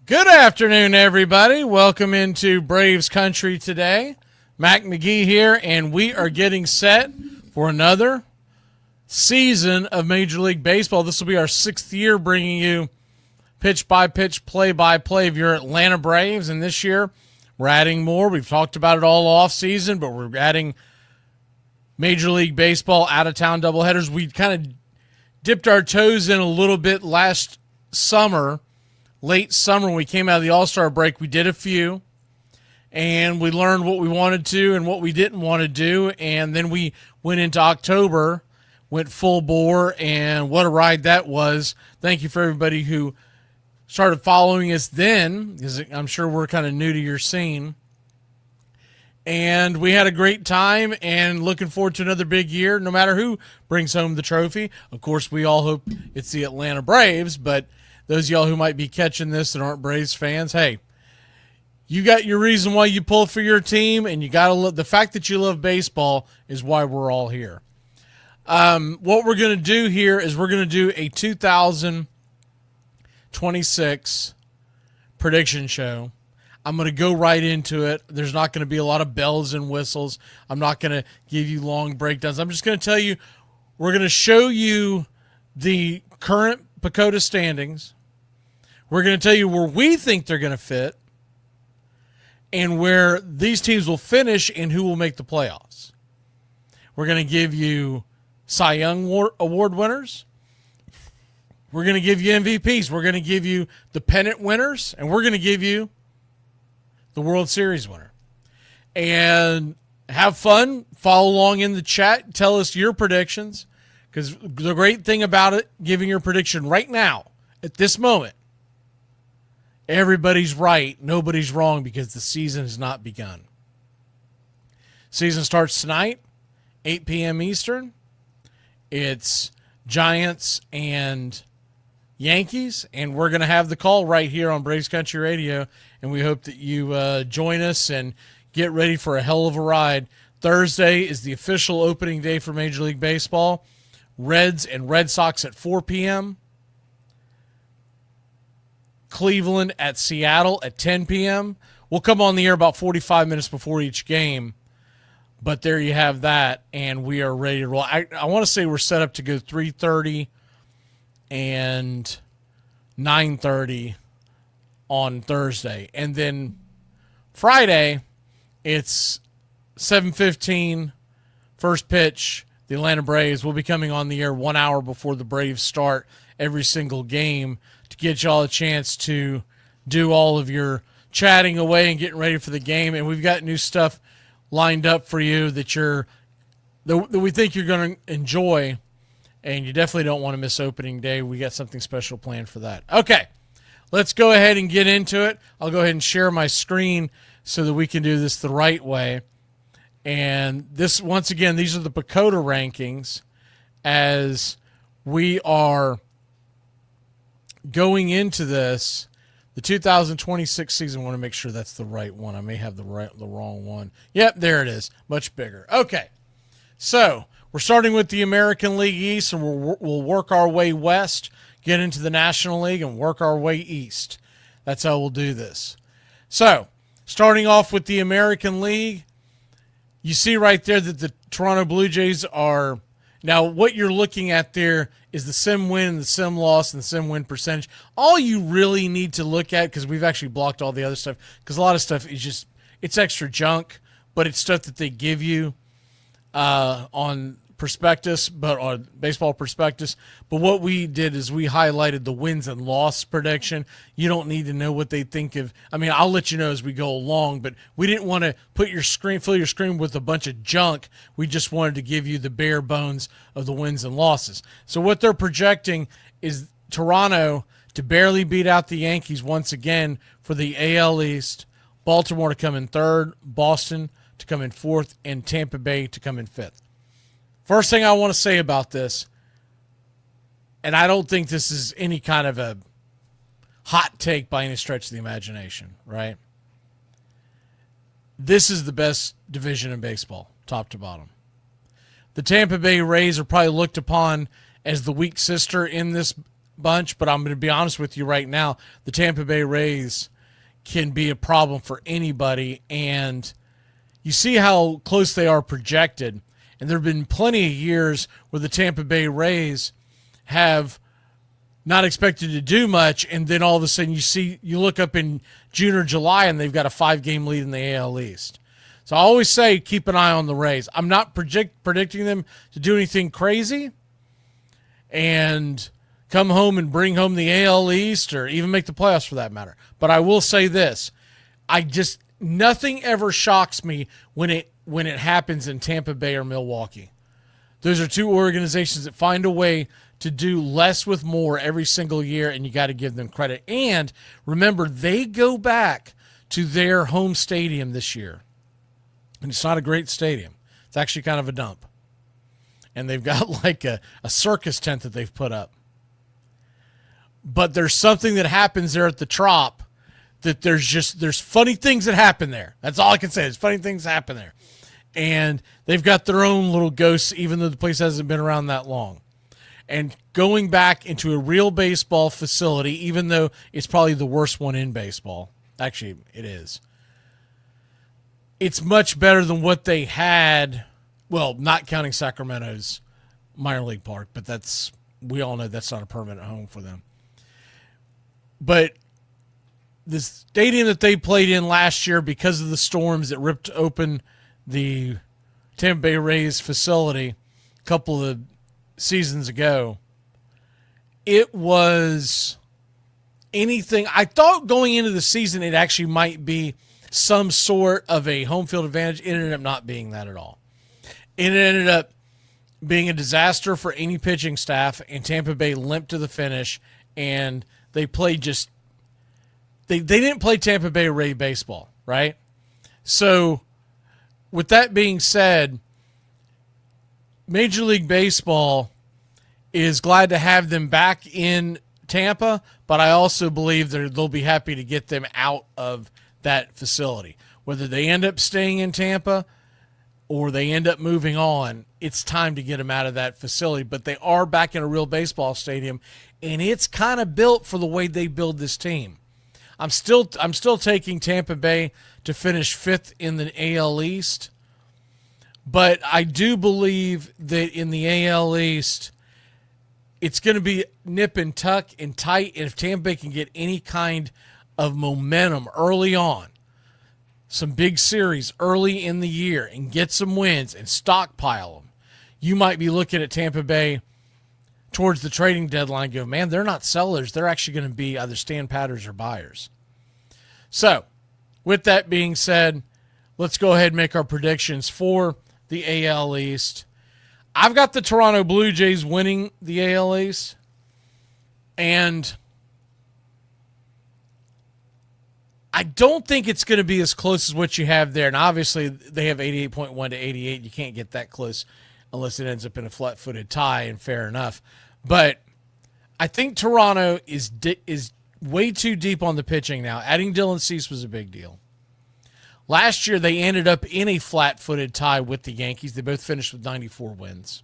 Good afternoon, everybody. Welcome into Braves Country today. Mac McGee here, and we are getting set for another season of Major League Baseball. This will be our 6th year bringing you pitch-by-pitch, play-by-play of your Atlanta Braves, and this year we're adding more. We've talked about it all off-season, but we're adding Major League Baseball out-of-town doubleheaders. We kind of dipped our toes in a little bit last summer. Late summer, when we came out of the All-Star break, we did a few, and we learned what we wanted to and what we didn't want to do, and then we went into October, went full bore, and what a ride that was. Thank you for everybody who started following us then, because I'm sure we're kind of new to your scene. And we had a great time, and looking forward to another big year, no matter who brings home the trophy. Of course, we all hope it's the Atlanta Braves, but those of y'all who might be catching this that aren't Braves fans, hey, you got your reason why you pull for your team, and you got to love the fact that you love baseball is why we're all here. What we're going to do here is we're going to do a 2026 prediction show. I'm going to go right into it. There's not going to be a lot of bells and whistles. I'm not going to give you long breakdowns. I'm just going to tell you, we're going to show you the current PECOTA standings. We're going to tell you where we think they're going to fit and where these teams will finish and who will make the playoffs. We're going to give you Cy Young Award winners. We're going to give you MVPs. We're going to give you the pennant winners, and we're going to give you the World Series winner. And have fun. Follow along in the chat. Tell us your predictions, because the great thing about it, giving your prediction right now, at this moment, everybody's right, nobody's wrong, because the season has not begun. Season starts tonight, 8 p.m. Eastern. It's Giants and Yankees, and we're going to have the call right here on Braves Country Radio, and we hope that you join us and get ready for a hell of a ride. Thursday is the official opening day for Major League Baseball. Reds and Red Sox at 4 p.m. Cleveland at Seattle at 10 p.m. We'll come on the air about 45 minutes before each game, but there you have that, and we are ready to roll. I want to say we're set up to go 3:30 and 9:30 on Thursday, and then Friday it's 7:15 first pitch. The Atlanta Braves will be coming on the air 1 hour before the Braves start every single game to get y'all a chance to do all of your chatting away and getting ready for the game. And we've got new stuff lined up for you that we think you're going to enjoy, and you definitely don't want to miss opening day. We got something special planned for that. Okay, let's go ahead and get into it. I'll go ahead and share my screen so that we can do this the right way. And this, once again, these are the PECOTA rankings as we are going into this, the 2026 season. I want to make sure that's the right one. I may have the wrong one. Yep, there it is. Much bigger. Okay, so We're starting with the American League East, and we'll work our way west, get into the National League, and work our way east. That's how we'll do this. So, starting off with the American League, you see right there that the Toronto Blue Jays are – now what you're looking at there is the sim win and the sim loss and the sim win percentage. All you really need to look at, because we've actually blocked all the other stuff, because a lot of stuff is just – it's extra junk, but it's stuff that they give you on prospectus, but on baseball prospectus. But what we did is we highlighted the wins and loss prediction. You don't need to know what they think of. I mean, I'll let you know as we go along, but we didn't want to fill your screen with a bunch of junk. We just wanted to give you the bare bones of the wins and losses. So what they're projecting is Toronto to barely beat out the Yankees once again for the AL East, Baltimore to come in third, Boston to come in fourth, and Tampa Bay to come in fifth. First thing I want to say about this, and I don't think this is any kind of a hot take by any stretch of the imagination, right? This is the best division in baseball, top to bottom. The Tampa Bay Rays are probably looked upon as the weak sister in this bunch, but I'm going to be honest with you right now. The Tampa Bay Rays can be a problem for anybody, and you see how close they are projected. And there have been plenty of years where the Tampa Bay Rays have not expected to do much, and then all of a sudden you look up in June or July and they've got a 5-game lead in the AL East. So I always say keep an eye on the Rays. I'm not predicting them to do anything crazy and come home and bring home the AL East or even make the playoffs for that matter. But I will say this. Nothing ever shocks me when it happens in Tampa Bay or Milwaukee. Those are two organizations that find a way to do less with more every single year, and you got to give them credit. And remember, they go back to their home stadium this year. And it's not a great stadium. It's actually kind of a dump. And they've got like a circus tent that they've put up. But there's something that happens there at the Trop that there's funny things that happen there. That's all I can say. There's funny things that happen there. And they've got their own little ghosts, even though the place hasn't been around that long. And going back into a real baseball facility, even though it's probably the worst one in baseball, actually it is, it's much better than what they had, well, not counting Sacramento's minor league park, but we all know that's not a permanent home for them. But the stadium that they played in last year, because of the storms that ripped open the Tampa Bay Rays facility a couple of seasons ago, it was anything. I thought going into the season it actually might be some sort of a home field advantage. It ended up not being that at all. It ended up being a disaster for any pitching staff, and Tampa Bay limped to the finish, and they played just they didn't play Tampa Bay Ray baseball, right? So with that being said, Major League Baseball is glad to have them back in Tampa, but I also believe they'll be happy to get them out of that facility. Whether they end up staying in Tampa or they end up moving on, it's time to get them out of that facility. But they are back in a real baseball stadium, and it's kind of built for the way they build this team. I'm still taking Tampa Bay to finish fifth in the AL East, but I do believe that in the AL East, it's going to be nip and tuck and tight, and if Tampa Bay can get any kind of momentum early on, some big series early in the year, and get some wins and stockpile them, you might be looking at Tampa Bay towards the trading deadline and go, man, they're not sellers. They're actually going to be either stand patters or buyers. So, with that being said, let's go ahead and make our predictions for the AL East. I've got the Toronto Blue Jays winning the AL East, and I don't think it's going to be as close as what you have there. And obviously, they have 88.1 to 88. You can't get that close unless it ends up in a flat-footed tie, and fair enough. But I think Toronto is way too deep on the pitching now. Adding Dylan Cease was a big deal. Last year, they ended up in a flat-footed tie with the Yankees. They both finished with 94 wins.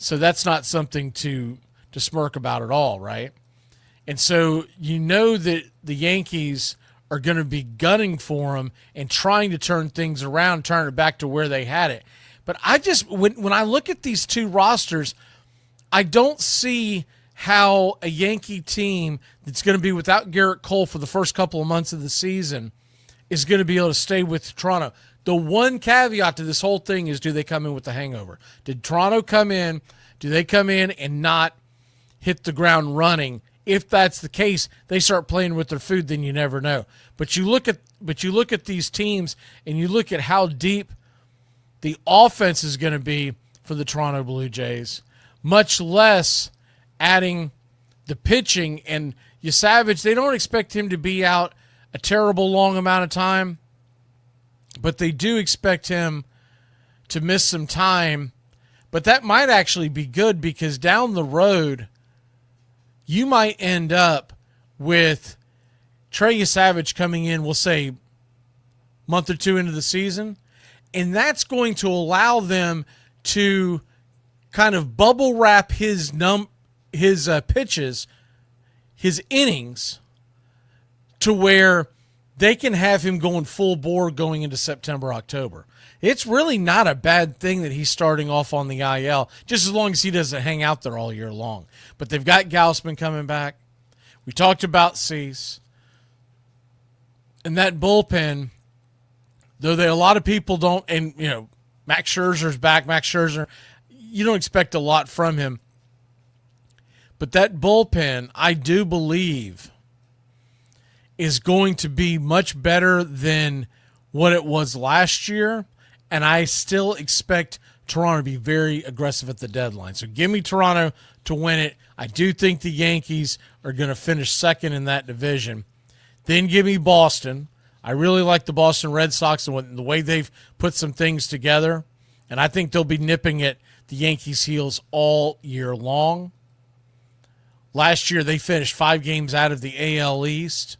So that's not something to smirk about at all, right? And so you know that the Yankees are going to be gunning for him and trying to turn things around, turn it back to where they had it. But I just, when I look at these two rosters, I don't see how a Yankee team that's going to be without Garrett Cole for the first couple of months of the season is going to be able to stay with Toronto. The one caveat to this whole thing is, do they come in with the hangover? Did Toronto come in? Do they come in and not hit the ground running? If that's the case, they start playing with their food, then you never know. But you look at these teams and you look at how deep the offense is going to be for the Toronto Blue Jays, much less adding the pitching. And Savage, they don't expect him to be out a terrible long amount of time, but they do expect him to miss some time. But that might actually be good, because down the road, you might end up with Trey Savage coming in, we'll say, month or two into the season, and that's going to allow them to kind of bubble wrap his pitches, his innings, to where they can have him going full bore going into September, October. It's really not a bad thing that he's starting off on the IL, just as long as he doesn't hang out there all year long. But they've got Gausman coming back. We talked about Cease. And that bullpen, though a lot of people don't, and, Max Scherzer's back. Max Scherzer, you don't expect a lot from him. But that bullpen, I do believe, is going to be much better than what it was last year. And I still expect Toronto to be very aggressive at the deadline. So give me Toronto to win it. I do think the Yankees are going to finish second in that division. Then give me Boston. I really like the Boston Red Sox and the way they've put some things together. And I think they'll be nipping at the Yankees' heels all year long. Last year, they finished 5 games out of the AL East.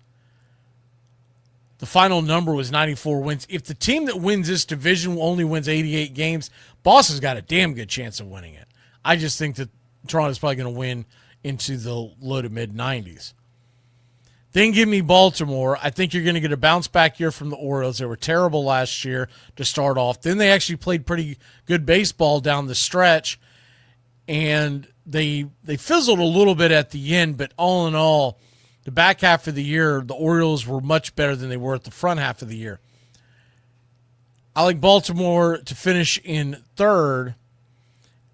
The final number was 94 wins. If the team that wins this division only wins 88 games, Boston's got a damn good chance of winning it. I just think that Toronto's probably going to win into the low to mid-90s. Then give me Baltimore. I think you're going to get a bounce-back year from the Orioles. They were terrible last year to start off. Then they actually played pretty good baseball down the stretch, and they fizzled a little bit at the end, but all in all, the back half of the year, the Orioles were much better than they were at the front half of the year. I like Baltimore to finish in third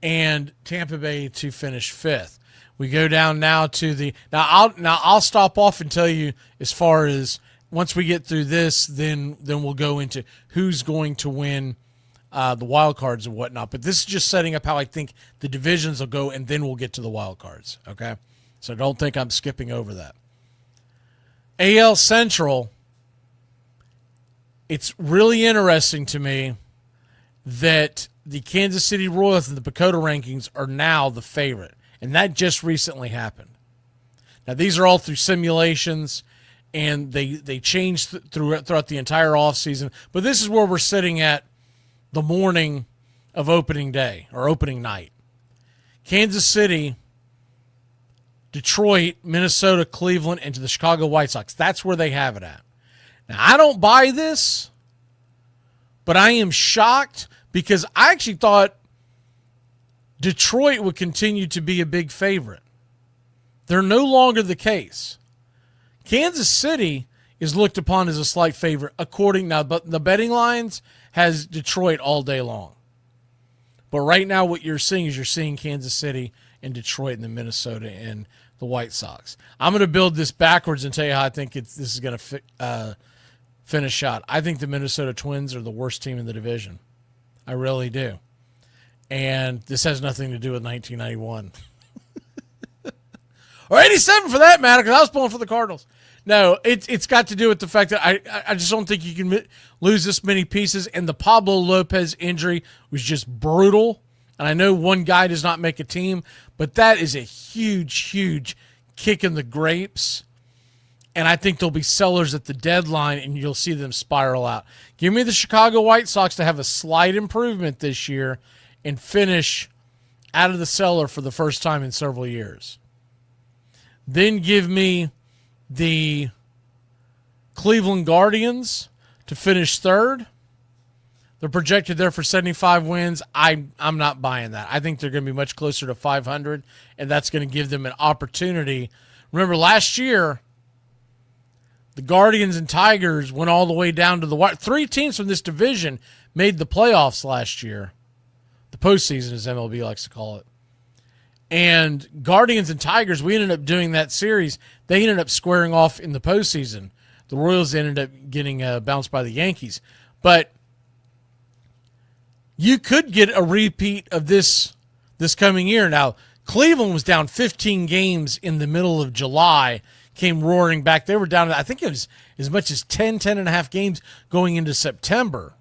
and Tampa Bay to finish fifth. We go down now to I'll stop off and tell you, as far as once we get through this, then we'll go into who's going to win the wild cards and whatnot. But this is just setting up how I think the divisions will go, and then we'll get to the wild cards. Okay, so don't think I'm skipping over that. AL Central, it's really interesting to me that the Kansas City Royals and the PECOTA rankings are now the favorite, and that just recently happened. Now, these are all through simulations, and they changed throughout the entire offseason, but this is where we're sitting at the morning of opening day, or opening night. Kansas City, Detroit, Minnesota, Cleveland, and to the Chicago White Sox. That's where they have it at. Now, I don't buy this, but I am shocked, because I actually thought Detroit would continue to be a big favorite. They're no longer the case. Kansas City is looked upon as a slight favorite, but the betting lines has Detroit all day long. But right now what you're seeing Kansas City and Detroit and the Minnesota and the White Sox. I'm going to build this backwards and tell you how I think this is going to finish out. I think the Minnesota Twins are the worst team in the division. I really do. And this has nothing to do with 1991. Or 87 for that matter, because I was pulling for the Cardinals. No, it's got to do with the fact that I just don't think you can lose this many pieces. And the Pablo Lopez injury was just brutal. And I know one guy does not make a team, but that is a huge, huge kick in the grapes. And I think there'll be sellers at the deadline, and you'll see them spiral out. Give me the Chicago White Sox to have a slight improvement this year and finish out of the cellar for the first time in several years. Then give me the Cleveland Guardians to finish third. They're projected there for 75 wins. I'm not buying that. I think they're going to be much closer to 500, and that's going to give them an opportunity. Remember, last year, the Guardians and Tigers went all the way down to the wire. 3 teams from this division made the playoffs last year. The postseason, as MLB likes to call it. And Guardians and Tigers, we ended up doing that series. They ended up squaring off in the postseason. The Royals ended up getting bounced by the Yankees. But you could get a repeat of this coming year. Now, Cleveland was down 15 games in the middle of July, came roaring back. They were down, I think it was as much as 10 and a half games going into September,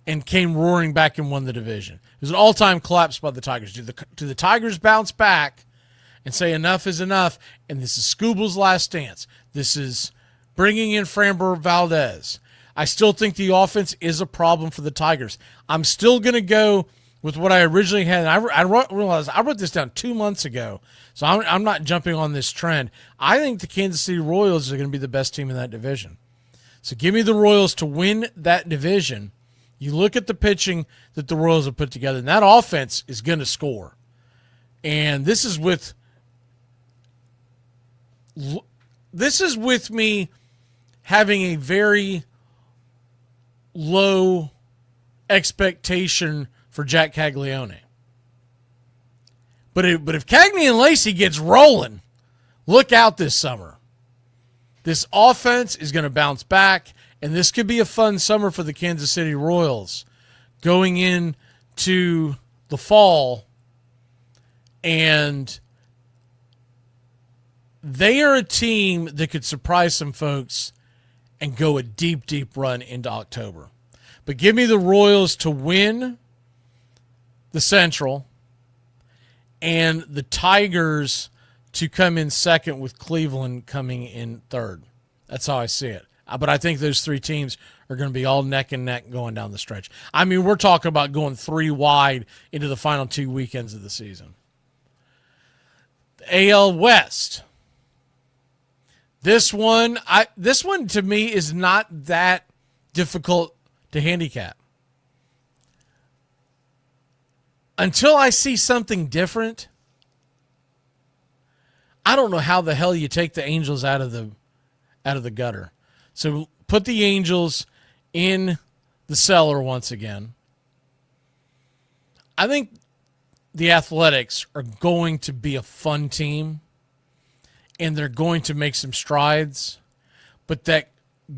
and came roaring back and won the division. It was an all-time collapse by the Tigers. Do the Tigers bounce back and say enough is enough, and this is Scooble's last dance? This is bringing in Framber Valdez. I still think the offense is a problem for the Tigers. I'm still going to go with what I originally had. And I realized I wrote this down 2 months ago, so I'm not jumping on this trend. I think the Kansas City Royals are going to be the best team in that division. So give me the Royals to win that division. You look at the pitching that the Royals have put together, and that offense is going to score. And this is with me having a very low expectation for Jack Caglione. But if Cagney and Lacey gets rolling, look out this summer. This offense is going to bounce back, and this could be a fun summer for the Kansas City Royals going into the fall. And they are a team that could surprise some folks and go a deep, deep run into October. But give me the Royals to win the Central and the Tigers to come in second, with Cleveland coming in third. That's how I see it. But I think those 3 teams are going to be all neck and neck going down the stretch. I mean, we're talking about going 3 wide into the final 2 weekends of the season. The AL West. This one to me is not that difficult to handicap. Until I see something different, I don't know how the hell you take the Angels out of the gutter. So put the Angels in the cellar once again. I think the Athletics are going to be a fun team, and they're going to make some strides. But that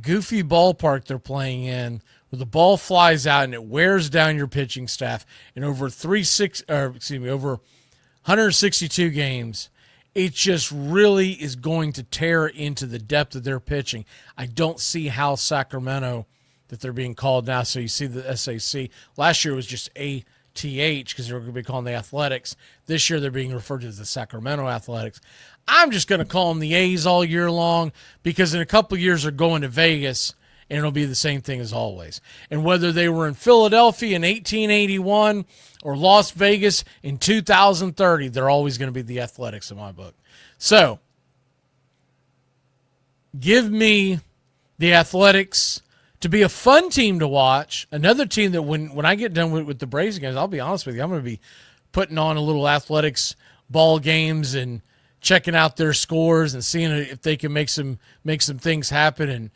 goofy ballpark they're playing in, where the ball flies out and it wears down your pitching staff, and over 162 games, it just really is going to tear into the depth of their pitching. I don't see how Sacramento, that they're being called now, so you see the SAC. Last year it was just ATH because they were going to be calling the Athletics. This year they're being referred to as the Sacramento Athletics. I'm just going to call them the A's all year long, because in a couple of years they're going to Vegas, and it'll be the same thing as always. And whether they were in Philadelphia in 1881 or Las Vegas in 2030, they're always going to be the Athletics in my book. So give me the Athletics to be a fun team to watch. Another team that when I get done with the Braves games, I'll be honest with you, I'm going to be putting on a little Athletics ball games and checking out their scores and seeing if they can make some things happen. And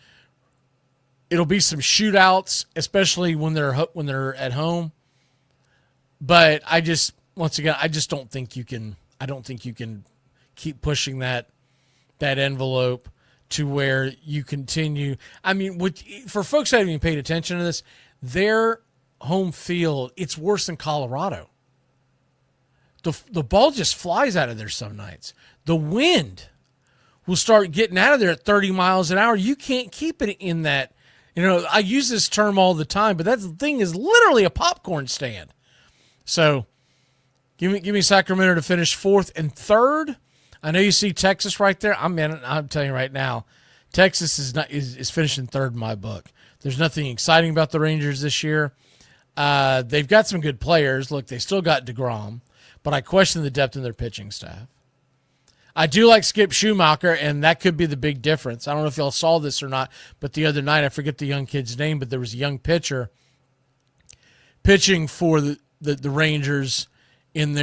it'll be some shootouts, especially when they're at home. But I just don't think you can. I don't think you can keep pushing that envelope to where you continue. I mean, for folks that haven't even paid attention to this, their home field, it's worse than Colorado. The ball just flies out of there some nights. The wind will start getting out of there at 30 miles an hour. You can't keep it in that. You know, I use this term all the time, but that thing is literally a popcorn stand. So give me Sacramento to finish 4th and 3rd. I know you see Texas right there. I'm telling you right now, Texas is finishing 3rd in my book. There's nothing exciting about the Rangers this year. They've got some good players. Look, they still got DeGrom, but I question the depth in their pitching staff. I do like Skip Schumacher, and that could be the big difference. I don't know if y'all saw this or not, but the other night, I forget the young kid's name, but there was a young pitcher pitching for the Rangers in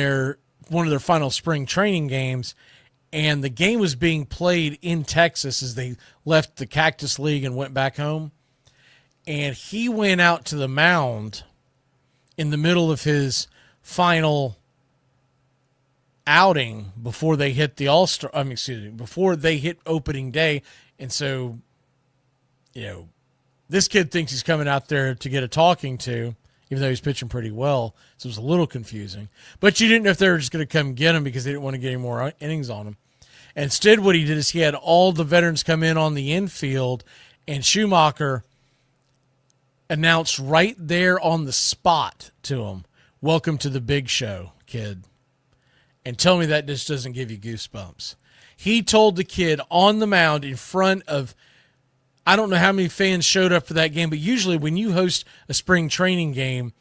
one of their final spring training games, and the game was being played in Texas as they left the Cactus League and went back home. And he went out to the mound in the middle of his final outing before they hit the All-Star, before they hit opening day. And so, this kid thinks he's coming out there to get a talking to, even though he's pitching pretty well. So it was a little confusing. But you didn't know if they were just going to come get him because they didn't want to get any more innings on him. Instead, what he did is he had all the veterans come in on the infield, and Schumacher announced right there on the spot to him, "Welcome to the big show, kid." And tell me that just doesn't give you goosebumps. He told the kid on the mound in front of, I don't know how many fans showed up for that game, but usually when you host a spring training game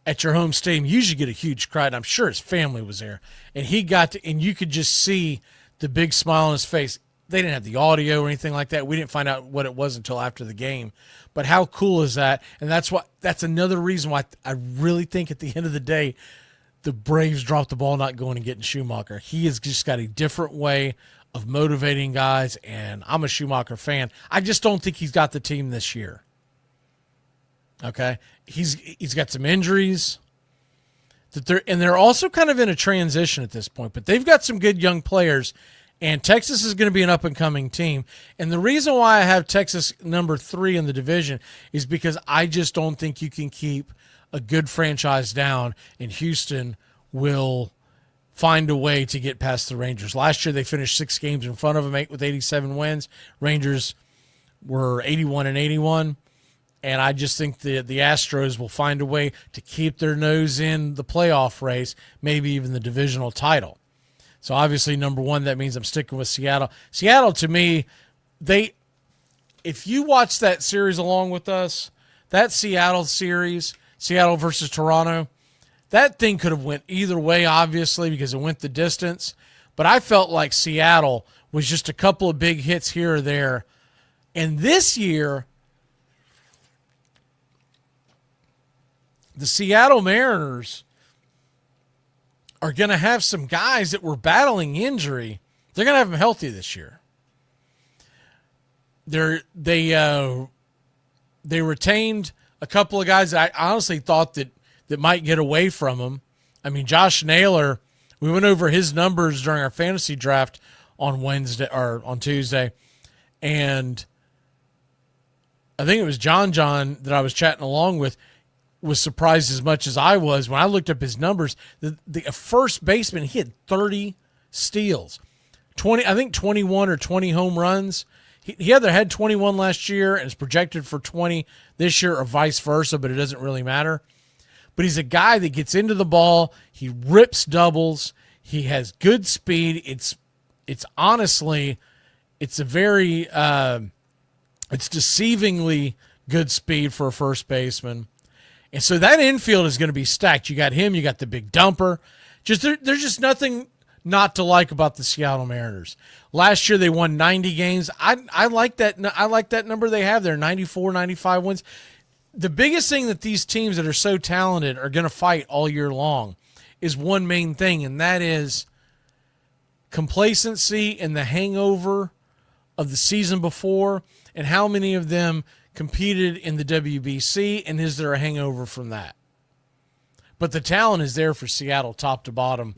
at your home stadium, you usually get a huge crowd. I'm sure his family was there. And and you could just see the big smile on his face. They didn't have the audio or anything like that. We didn't find out what it was until after the game. But how cool is that? And that's another reason why I really think at the end of the day, the Braves dropped the ball not going and getting Schumacher. He has just got a different way of motivating guys, and I'm a Schumacher fan. I just don't think he's got the team this year. Okay? He's got some injuries. They're also kind of in a transition at this point, but they've got some good young players, and Texas is going to be an up-and-coming team. And the reason why I have Texas number 3 in the division is because I just don't think you can keep a good franchise down, and Houston will find a way to get past the Rangers. Last year, they finished 6 games in front of them, 8 with 87 wins. Rangers were 81-81, and I just think the Astros will find a way to keep their nose in the playoff race, maybe even the divisional title. So obviously, number 1, that means I'm sticking with Seattle. Seattle, to me, if you watch that series along with us, that Seattle series, Seattle versus Toronto, that thing could have went either way, obviously, because it went the distance. But I felt like Seattle was just a couple of big hits here or there. And this year, the Seattle Mariners are going to have some guys that were battling injury. They're going to have them healthy this year. They retained a couple of guys that I honestly thought that might get away from them. I mean, Josh Naylor, we went over his numbers during our fantasy draft on Tuesday, and I think it was John that I was chatting along with was surprised as much as I was when I looked up his numbers. The first baseman, he had 30 steals, 21 or 20 home runs. He either had 21 last year and is projected for 20 this year or vice versa, but it doesn't really matter. But he's a guy that gets into the ball. He rips doubles. He has good speed. It's honestly, it's a very, it's deceivingly good speed for a first baseman. And so that infield is going to be stacked. You got him. You got the big dumper. There's just nothing not to like about the Seattle Mariners. Last year they won 90 games. I like that. I like that number they have there, 94, 95 wins. The biggest thing that these teams that are so talented are going to fight all year long is one main thing, and that is complacency and the hangover of the season before, and how many of them competed in the WBC, and is there a hangover from that? But the talent is there for Seattle top to bottom.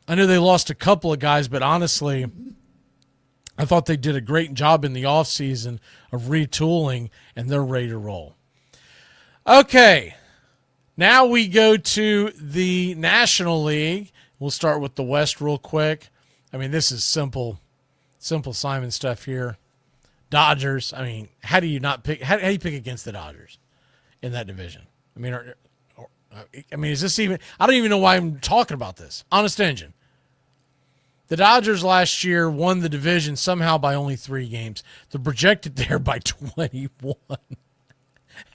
I know they lost a couple of guys, but honestly, I thought they did a great job in the offseason of retooling, and they're ready to roll. Okay, now we go to the National League. We'll start with the West real quick. I mean, this is simple Simon stuff here. Dodgers, I mean, how do you not pick? How do you pick against the Dodgers in that division? I mean, is this even? I don't even know why I'm talking about this. Honest Engine. The Dodgers last year won the division somehow by only 3 games. They're projected there by 21.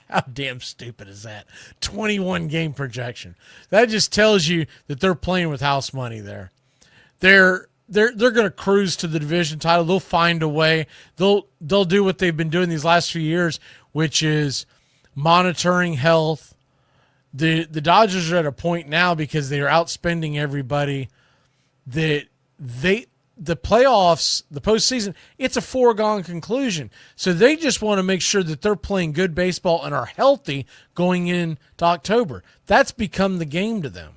How damn stupid is that? 21 game projection. That just tells you that they're playing with house money there. They're going to cruise to the division title. They'll find a way. They'll do what they've been doing these last few years, which is monitoring health. The Dodgers are at a point now because they are outspending everybody that the playoffs, the postseason, it's a foregone conclusion. So they just want to make sure that they're playing good baseball and are healthy going into October. That's become the game to them.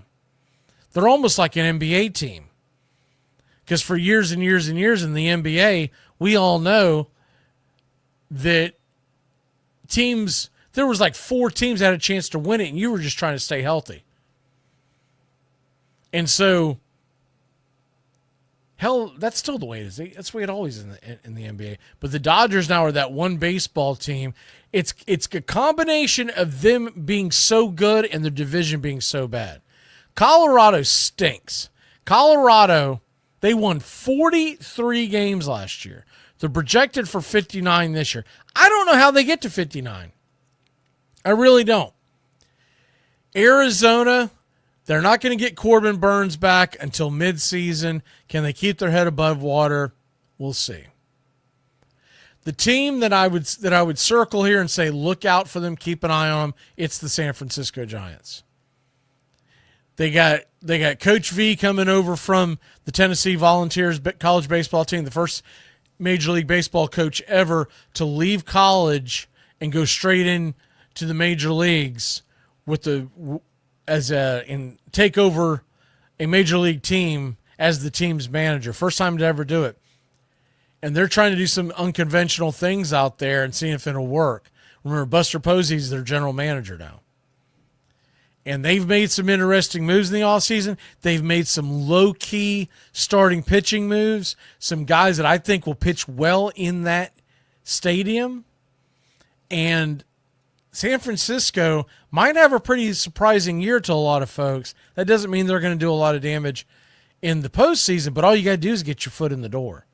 They're almost like an NBA team. Because for years and years and years in the NBA, we all know that teams, there was like 4 teams that had a chance to win it, and you were just trying to stay healthy. And so, hell, that's still the way it is. That's the way it always is in the NBA. But the Dodgers now are that one baseball team. It's a combination of them being so good and their division being so bad. Colorado stinks. Colorado, they won 43 games last year. They're projected for 59 this year. I don't know how they get to 59. I really don't. Arizona, they're not going to get Corbin Burns back until midseason. Can they keep their head above water? We'll see. The team that I would circle here and say look out for them, keep an eye on them, it's the San Francisco Giants. They got Coach V coming over from the Tennessee Volunteers college baseball team, the first Major League Baseball coach ever to leave college and go straight in to the major leagues and take over a major league team as the team's manager. First time to ever do it. And they're trying to do some unconventional things out there and seeing if it'll work. Remember, Buster Posey's their general manager now. And they've made some interesting moves in the offseason. They've made some low-key starting pitching moves. Some guys that I think will pitch well in that stadium. And San Francisco might have a pretty surprising year to a lot of folks. That doesn't mean they're going to do a lot of damage in the postseason, but all you got to do is get your foot in the door.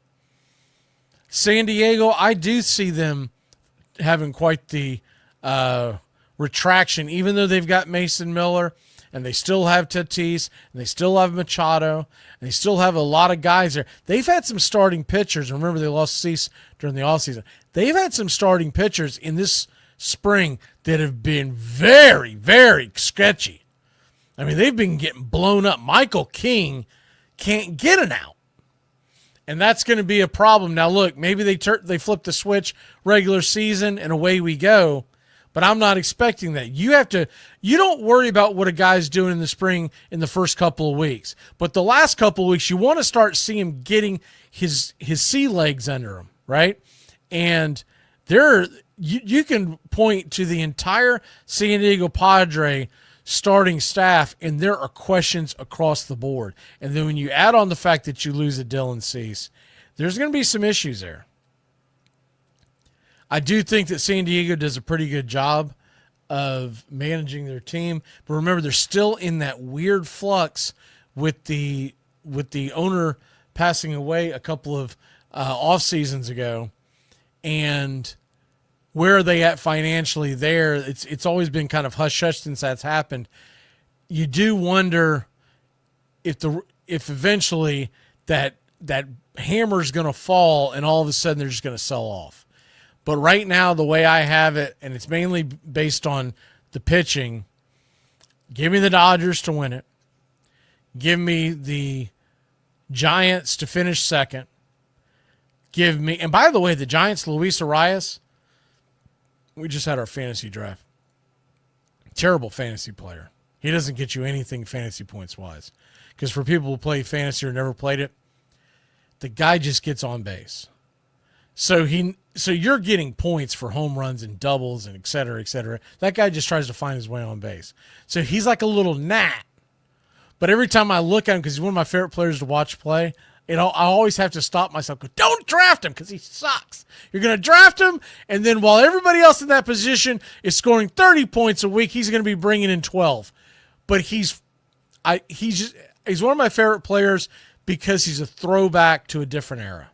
San Diego, I do see them having quite the retraction, even though they've got Mason Miller and they still have Tatis and they still have Machado and they still have a lot of guys there. They've had some starting pitchers. Remember, they lost Cease during the offseason. They've had some starting pitchers in this spring that have been very, very sketchy. I mean, they've been getting blown up. Michael King can't get an out. And that's going to be a problem. Now, look, maybe they flip the switch regular season and away we go. But I'm not expecting that. You don't worry about what a guy's doing in the spring in the first couple of weeks. But the last couple of weeks, you want to start seeing him getting his sea legs under him, right? And you can point to the entire San Diego Padre starting staff, and there are questions across the board. And then when you add on the fact that you lose a Dylan Cease, there's going to be some issues there. I do think that San Diego does a pretty good job of managing their team, but remember, they're still in that weird flux with the owner passing away a couple of off seasons ago, and where are they at financially there? It's always been kind of hush-hush since that's happened. You do wonder if eventually that hammer's going to fall and all of a sudden they're just going to sell off. But right now, the way I have it, and it's mainly based on the pitching, give me the Dodgers to win it. Give me the Giants to finish second. And by the way, the Giants, Luis Arias, we just had our fantasy draft. Terrible fantasy player. He doesn't get you anything fantasy points-wise. Because for people who play fantasy or never played it, the guy just gets on base. So you're getting points for home runs and doubles and et cetera, et cetera. That guy just tries to find his way on base. So he's like a little gnat. But every time I look at him, because he's one of my favorite players to watch play, I always have to stop myself. Go, don't draft him because he sucks. You're going to draft him, and then while everybody else in that position is scoring 30 points a week, he's going to be bringing in 12. But he's one of my favorite players because he's a throwback to a different era.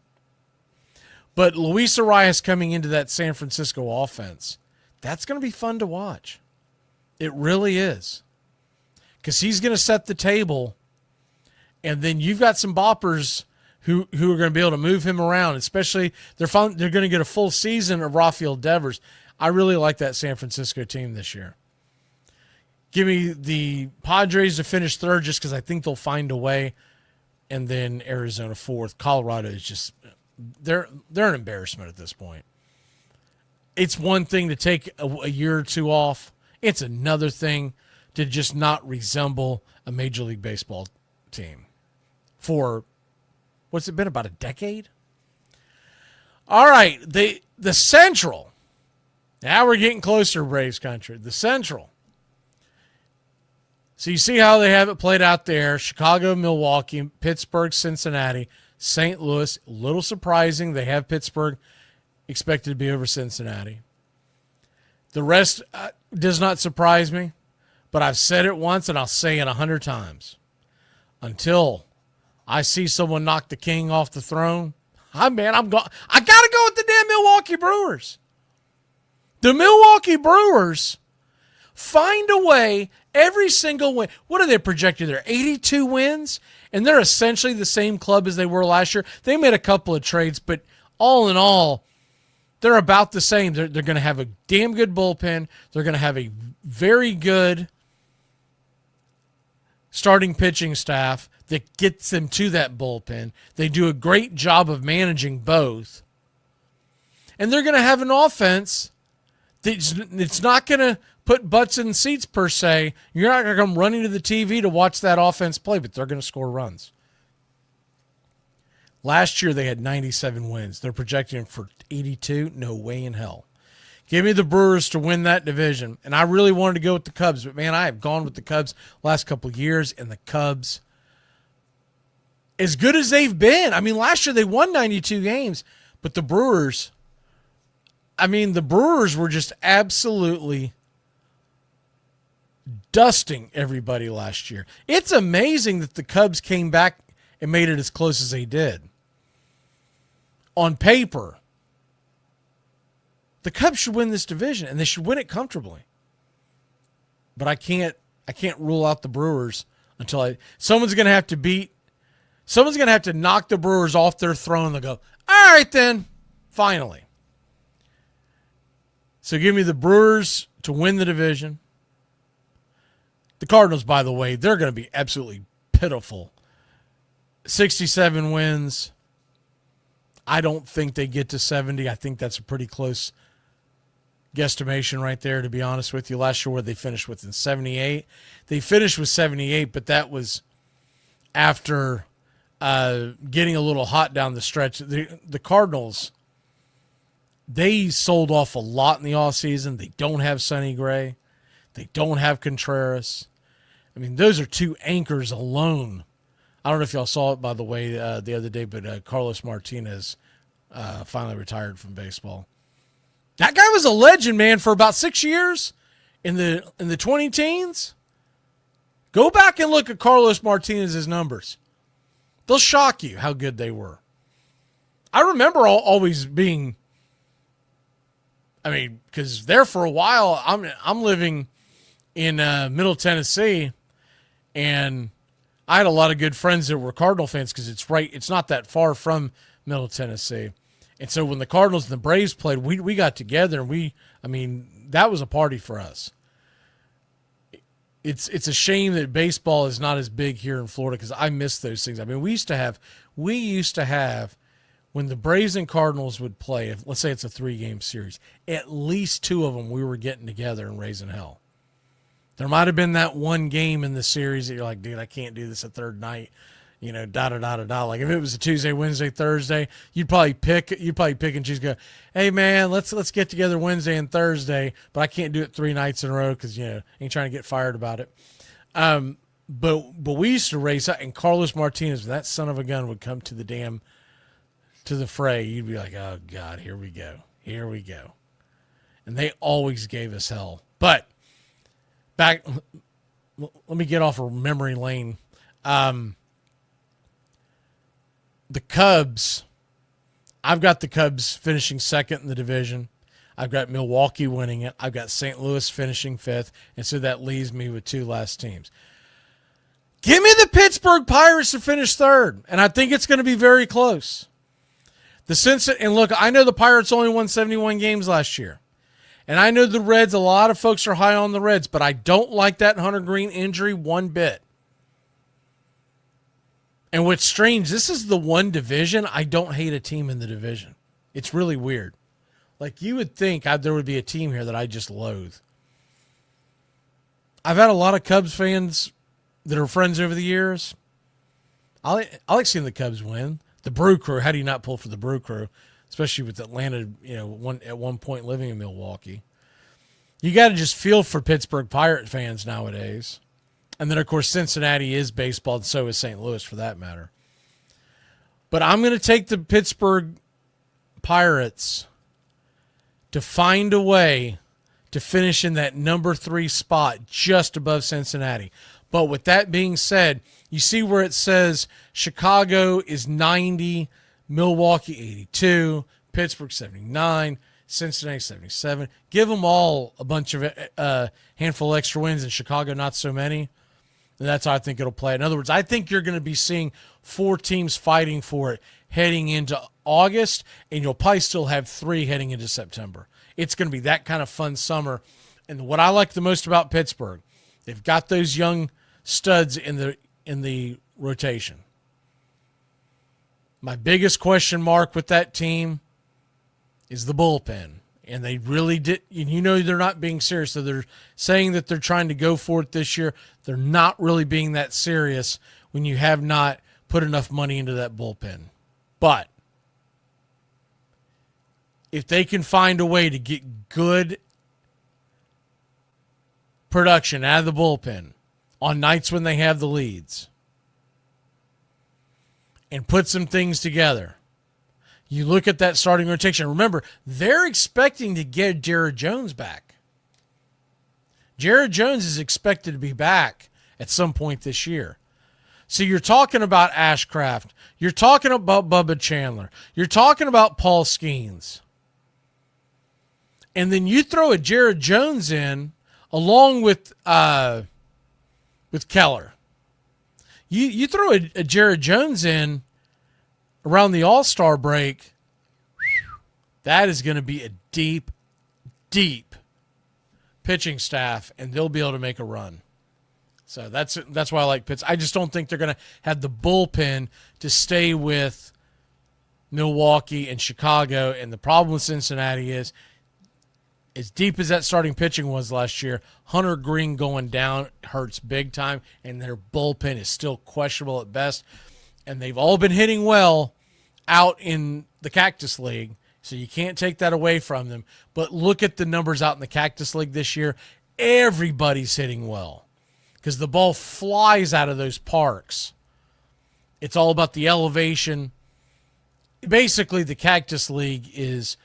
But Luis Arias coming into that San Francisco offense, That's going to be fun to watch. It really is. Because he's going to set the table, and then you've got some boppers who are going to be able to move him around, especially they're going to get a full season of Rafael Devers. I really like that San Francisco team this year. Give me the Padres to finish third just because I think they'll find a way, and then Arizona fourth. Colorado is just they're an embarrassment at this point. It's one thing to take a year or two off. It's another thing to just not resemble a Major League Baseball team for, what's it been, about a decade? All right, the Central. Now we're getting closer, Braves country. The Central. So you see how they have it played out there. Chicago, Milwaukee, Pittsburgh, Cincinnati, St. Louis. A little surprising. They have Pittsburgh expected to be over Cincinnati. The rest does not surprise me, but I've said it once and I'll say it 100 times. Until I see someone knock the king off the throne, I got to go with the damn Milwaukee Brewers. The Milwaukee Brewers find a way every single win. What are they projected there? 82 wins? And they're essentially the same club as they were last year. They made a couple of trades, but all in all, they're about the same. They're going to have a damn good bullpen. They're going to have a very good starting pitching staff that gets them to that bullpen. They do a great job of managing both. And they're going to have an offense it's not going to put butts in seats per se. You're not going to come running to the TV to watch that offense play, but they're going to score runs. Last year they had 97 wins. They're projecting them for 82. No way in hell. Give me the Brewers to win that division. And I really wanted to go with the Cubs, but man, I have gone with the Cubs last couple of years, and the Cubs, as good as they've been. I mean, last year they won 92 games, but the Brewers were just absolutely dusting everybody last year. It's amazing that the Cubs came back and made it as close as they did. On paper, the Cubs should win this division, and they should win it comfortably. But I can't rule out the Brewers until someone's going to have to knock the Brewers off their throne. They'll go, all right then, finally. So give me the Brewers to win the division. The Cardinals, by the way, they're going to be absolutely pitiful. 67 wins. I don't think they get to 70. I think that's a pretty close guesstimation right there, to be honest with you. Last year, where they finished with in 78. They finished with 78, but that was after getting a little hot down the stretch. The Cardinals, they sold off a lot in the offseason. They don't have Sonny Gray. They don't have Contreras. I mean, those are two anchors alone. I don't know if y'all saw it, by the way, the other day, but Carlos Martinez finally retired from baseball. That guy was a legend, man, for about 6 years in the 20 teens. Go back and look at Carlos Martinez's numbers. They'll shock you how good they were. I remember always being, because there for a while, I'm living in Middle Tennessee, and I had a lot of good friends that were Cardinal fans because it's not that far from Middle Tennessee. And so when the Cardinals and the Braves played, we got together, and that was a party for us. It's a shame that baseball is not as big here in Florida because I miss those things. I mean, we used to have when the Braves and Cardinals would play, let's say it's a 3-game series, at least 2 of them we were getting together and raising hell. There might have been that one game in the series that you're like, dude, I can't do this a third night, da-da-da-da-da. Like if it was a Tuesday, Wednesday, Thursday, you'd probably pick and choose, go, hey, man, let's get together Wednesday and Thursday, but I can't do it 3 nights in a row because, ain't trying to get fired about it. But we used to race out, and Carlos Martinez, that son of a gun, would come to the fray. You'd be like, oh, God, here we go. And they always gave us hell. But let me get off of memory lane. The Cubs, I've got the Cubs finishing second in the division. I've got Milwaukee winning it. I've got St. Louis finishing 5th. And so that leaves me with 2 last teams. Give me the Pittsburgh Pirates to finish 3rd. And I think it's going to be very close. And look, I know the Pirates only won 71 games last year. And I know the Reds, a lot of folks are high on the Reds, but I don't like that Hunter Green injury one bit. And what's strange, this is the one division I don't hate a team in the division. It's really weird. Like, you would think there would be a team here that I just loathe. I've had a lot of Cubs fans that are friends over the years. I like seeing the Cubs win. The Brew Crew, how do you not pull for the Brew Crew? Especially with Atlanta, at one point living in Milwaukee. You got to just feel for Pittsburgh Pirate fans nowadays. And then, of course, Cincinnati is baseball, and so is St. Louis for that matter. But I'm going to take the Pittsburgh Pirates to find a way to finish in that number 3 spot just above Cincinnati. But with that being said, you see where it says Chicago is 90, Milwaukee 82, Pittsburgh 79, Cincinnati 77. Give them all a bunch of handful of extra wins, and Chicago not so many. And that's how I think it'll play. In other words, I think you're going to be seeing 4 teams fighting for it heading into August, and you'll probably still have 3 heading into September. It's going to be that kind of fun summer. And what I like the most about Pittsburgh, they've got those young studs in the rotation. My biggest question mark with that team is the bullpen. And they really did. They're not being serious. So they're saying that they're trying to go for it this year. They're not really being that serious when you have not put enough money into that bullpen. But if they can find a way to get good production out of the bullpen on nights when they have the leads and put some things together, you look at that starting rotation. Remember, they're expecting to get Jared Jones back. Jared Jones is expected to be back at some point this year. So you're talking about Ashcraft. You're talking about Bubba Chandler. You're talking about Paul Skeens. And then you throw a Jared Jones in along with Keller. You throw a Jared Jones in around the All-Star break, that is going to be a deep, deep pitching staff, and they'll be able to make a run. So that's why I like Pitts. I just don't think they're going to have the bullpen to stay with Milwaukee and Chicago. And the problem with Cincinnati is, as deep as that starting pitching was last year, Hunter Green going down hurts big time, and their bullpen is still questionable at best. And they've all been hitting well out in the Cactus League, so you can't take that away from them. But look at the numbers out in the Cactus League this year. Everybody's hitting well because the ball flies out of those parks. It's all about the elevation. Basically, the Cactus League is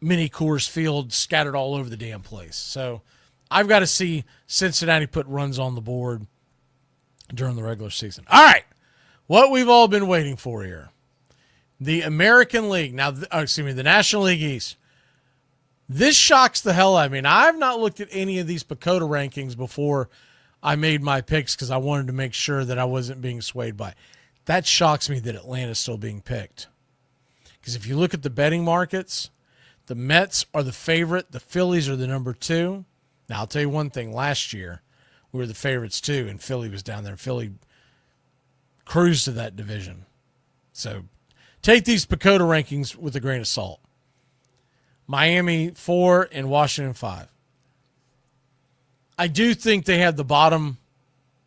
mini Coors Field scattered all over the damn place. So I've got to see Cincinnati put runs on the board during the regular season. All right. What we've all been waiting for here. The American League. The National League East. This shocks the hell out of me. Now, I've not looked at any of these Pacoda rankings before I made my picks because I wanted to make sure that I wasn't being swayed by it. That shocks me that Atlanta's still being picked. Because if you look at the betting markets, the Mets are the favorite. The Phillies are the number 2. Now, I'll tell you one thing. Last year, we were the favorites too, and Philly was down there. Philly cruised to that division. So take these Pacoda rankings with a grain of salt. Miami 4 and Washington 5. I do think they have the bottom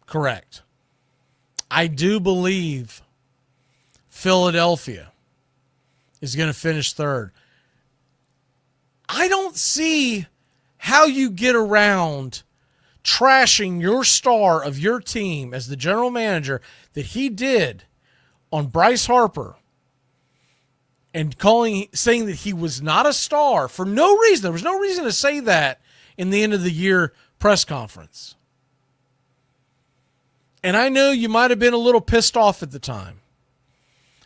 correct. I do believe Philadelphia is going to finish 3rd. I don't see how you get around trashing your star of your team as the general manager that he did on Bryce Harper and saying that he was not a star for no reason. There was no reason to say that in the end of the year press conference. And I know you might have been a little pissed off at the time.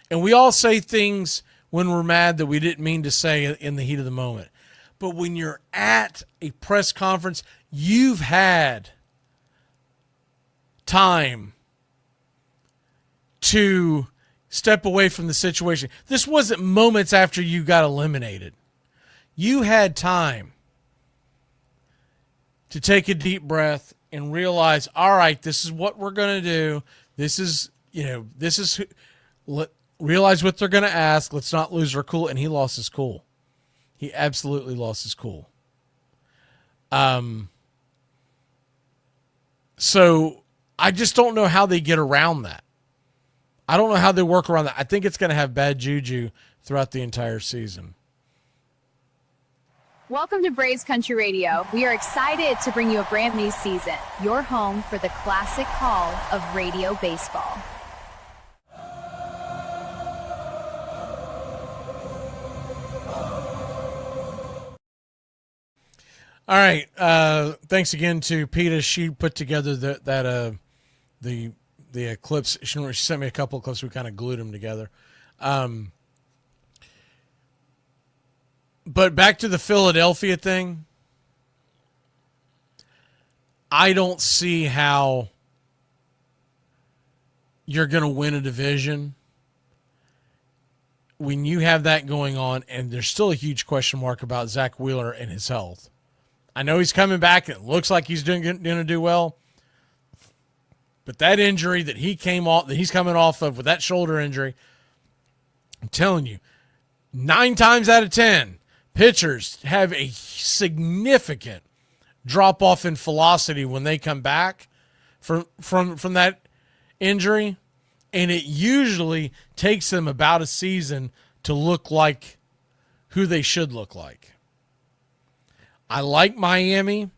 And we all say things when we're mad that we didn't mean to say in the heat of the moment. But when you're at a press conference, you've had time to step away from the situation. This wasn't moments after you got eliminated. You had time to take a deep breath and realize, all right, this is what we're going to do. Realize what they're going to ask. Let's not lose our cool. And he lost his cool. He absolutely lost his cool. So I just don't know how they get around that. I don't know how they work around that. I think it's going to have bad juju throughout the entire season. Welcome to Braves Country Radio. We are excited to bring you a brand new season, your home for the classic call of radio baseball. All right. Thanks again to Peta. She put together the clips. She sent me a couple of clips. We kind of glued them together. But back to the Philadelphia thing. I don't see how you're going to win a division when you have that going on, and there's still a huge question mark about Zach Wheeler and his health. I know he's coming back, and it looks like he's going to do well. But that injury that he's coming off of with that shoulder injury, I'm telling you, 9 times out of 10, pitchers have a significant drop-off in velocity when they come back from that injury, and it usually takes them about a season to look like who they should look like. I like Miami.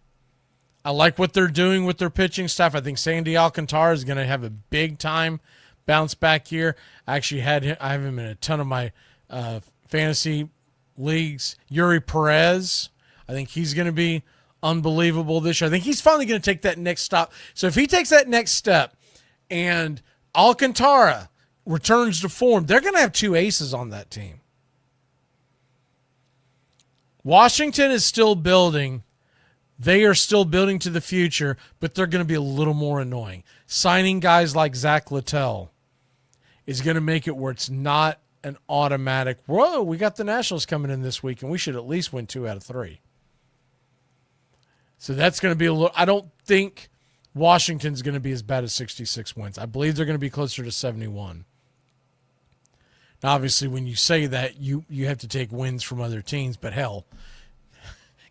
I like what they're doing with their pitching staff. I think Sandy Alcantara is going to have a big-time bounce back year. I actually I have him in a ton of my fantasy leagues. Yuri Perez, I think he's going to be unbelievable this year. I think he's finally going to take that next stop. So if he takes that next step and Alcantara returns to form, they're going to have 2 aces on that team. Washington is still building. They are still building to the future, but they're going to be a little more annoying. Signing guys like Zach Littell is going to make it where it's not an automatic, whoa, we got the Nationals coming in this week, and we should at least win 2 out of 3. So that's going to be a little – I don't think Washington's going to be as bad as 66 wins. I believe they're going to be closer to 71. Now, obviously, when you say that, you have to take wins from other teams, but hell,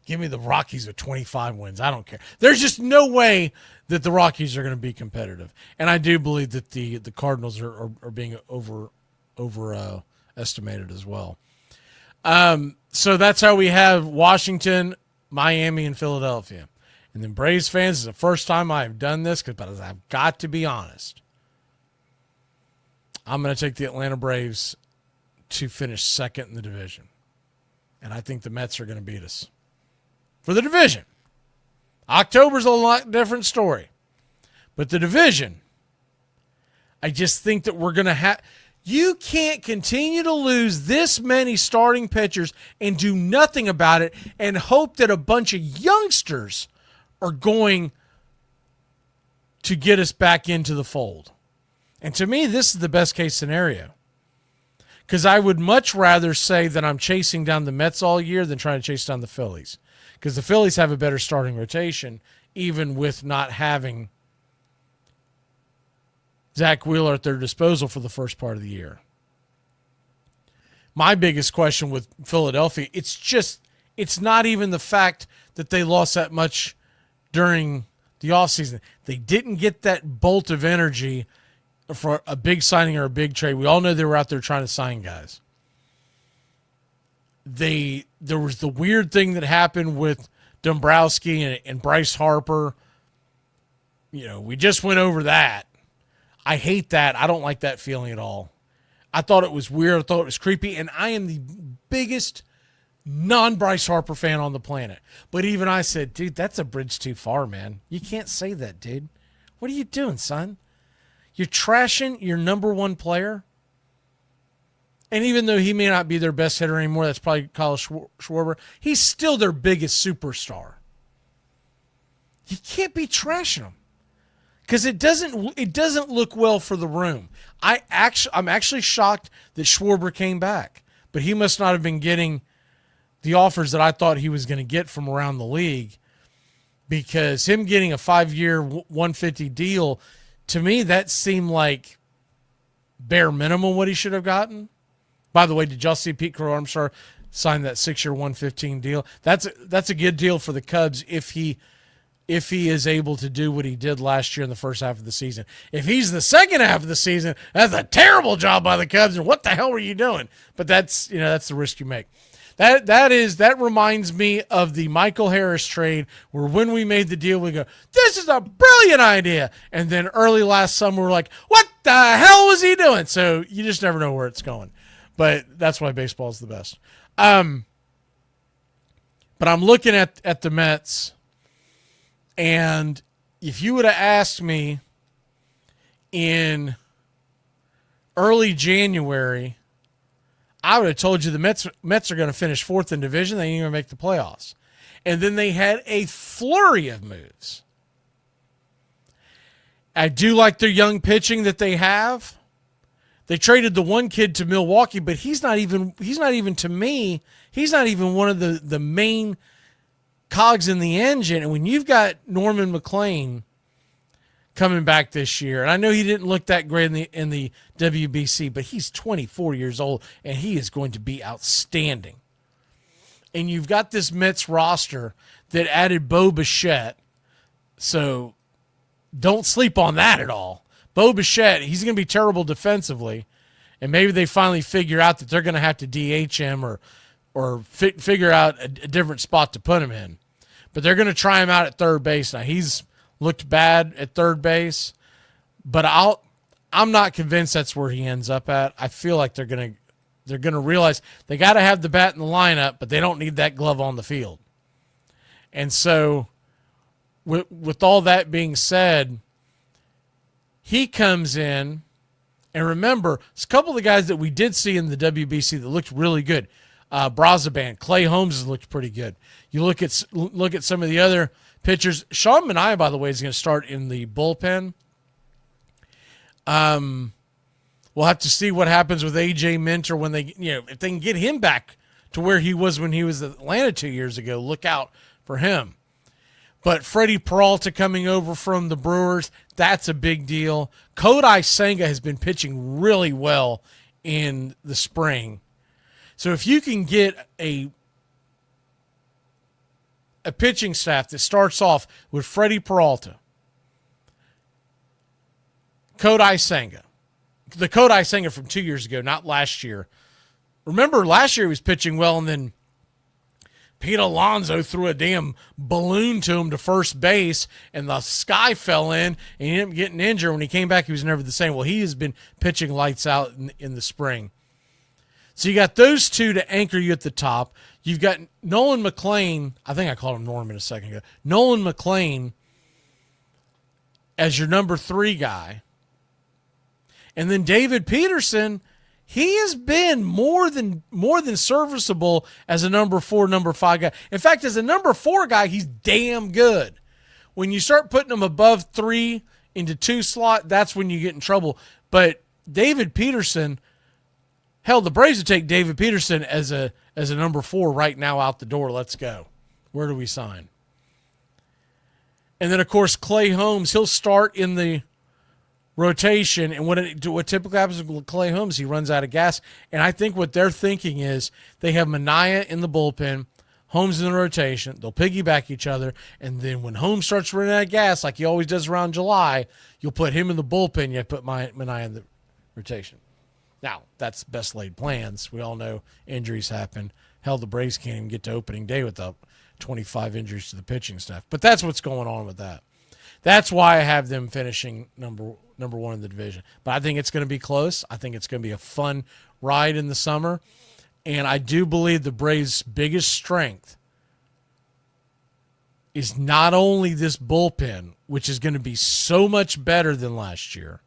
give me the Rockies with 25 wins. I don't care. There's just no way that the Rockies are going to be competitive. And I do believe that the Cardinals are being overestimated as well. So that's how we have Washington, Miami, and Philadelphia. And then Braves fans, this is the first time I have done this, but I've got to be honest. I'm going to take the Atlanta Braves to finish second in the division. And I think the Mets are going to beat us for the division. October's a lot different story. But the division, I just think that we're going to have – you can't continue to lose this many starting pitchers and do nothing about it and hope that a bunch of youngsters are going to get us back into the fold. And to me, this is the best case scenario. Because I would much rather say that I'm chasing down the Mets all year than trying to chase down the Phillies. Because the Phillies have a better starting rotation, even with not having Zach Wheeler at their disposal for the first part of the year. My biggest question with Philadelphia, it's not even the fact that they lost that much during the offseason. They didn't get that bolt of energy for a big signing or a big trade. We all know they were out there trying to sign guys. There was the weird thing that happened with Dombrowski and Bryce Harper. You know, we just went over that. I hate that. I don't like that feeling at all. I thought it was weird. I thought it was creepy. And I am the biggest non-Bryce Harper fan on the planet. But even I said, dude, that's a bridge too far, man. You can't say that, dude. What are you doing, son? You're trashing your number one player? And even though he may not be their best hitter anymore, that's probably Kyle Schwarber, he's still their biggest superstar. You can't be trashing him because it doesn't look well for the room. I'm actually shocked that Schwarber came back, but he must not have been getting the offers that I thought he was going to get from around the league, because him getting a 5-year $150 deal, to me, that seemed like bare minimum what he should have gotten. By the way, did y'all see Pete Crow Armstrong sign that 6-year $115 deal? That's a good deal for the Cubs if he is able to do what he did last year in the first half of the season. If he's the second half of the season, that's a terrible job by the Cubs, and what the hell were you doing? But that's the risk you make. That reminds me of the Michael Harris trade, where when we made the deal, we go, this is a brilliant idea. And then early last summer, we're like, what the hell was he doing? So you just never know where it's going. But that's why baseball is the best. But I'm looking at the Mets, and if you would have asked me in early January, I would have told you the Mets are going to finish fourth in division. They ain't going to make the playoffs. And then they had a flurry of moves. I do like their young pitching that they have. They traded the one kid to Milwaukee, but he's not even to me, he's not even one of the main cogs in the engine. And when you've got Norman McLean coming back this year, and I know he didn't look that great in the WBC, but he's 24 years old, and he is going to be outstanding. And you've got this Mets roster that added Bo Bichette, so don't sleep on that at all. Bo Bichette, he's going to be terrible defensively, and maybe they finally figure out that they're going to have to DH him or figure out a different spot to put him in. But they're going to try him out at third base. Now, he's looked bad at third base, but I'm not convinced that's where he ends up at. I feel like they're going to realize they got to have the bat in the lineup, but they don't need that glove on the field. And so with all that being said, he comes in, and remember, it's a couple of the guys that we did see in the WBC that looked really good. Brazaban, Clay Holmes has looked pretty good. You look at some of the other pitchers. Sean Manaea, by the way, is going to start in the bullpen. We'll have to see what happens with AJ Minter when if they can get him back to where he was when he was at Atlanta 2 years ago. Look out for him. But Freddie Peralta coming over from the Brewers, that's a big deal. Kodai Senga has been pitching really well in the spring. So if you can get a pitching staff that starts off with Freddie Peralta, Kodai Senga, the Kodai Senga from 2 years ago, not last year. Remember, last year he was pitching well, and then Pete Alonso threw a damn balloon to him to first base, and the sky fell in, and he ended up getting injured. When he came back, he was never the same. Well, he has been pitching lights out in the spring. So you got those two to anchor you at the top. You've got Nolan McLean. I think I called him Norman a second ago. Nolan McLean as your number 3 guy. And then David Peterson, he has been more than serviceable as a number 4, number 5 guy. In fact, as a number 4 guy, he's damn good. When you start putting him above 3 into 2 slot, that's when you get in trouble. But David Peterson, hell, the Braves would take David Peterson as a number 4 right now out the door. Let's go. Where do we sign? And then, of course, Clay Holmes, he'll start in the rotation, and what typically happens with Clay Holmes, he runs out of gas. And I think what they're thinking is they have Manaea in the bullpen, Holmes in the rotation. They'll piggyback each other, and then when Holmes starts running out of gas, like he always does around July, you'll put him in the bullpen. You put Manaea in the rotation. Now, that's best laid plans. We all know injuries happen. Hell, the Braves can't even get to opening day without 25 injuries to the pitching staff. But that's what's going on with that. That's why I have them finishing number 1 in the division. But I think it's going to be close. I think it's going to be a fun ride in the summer. And I do believe the Braves' biggest strength is not only this bullpen, which is going to be so much better than last year.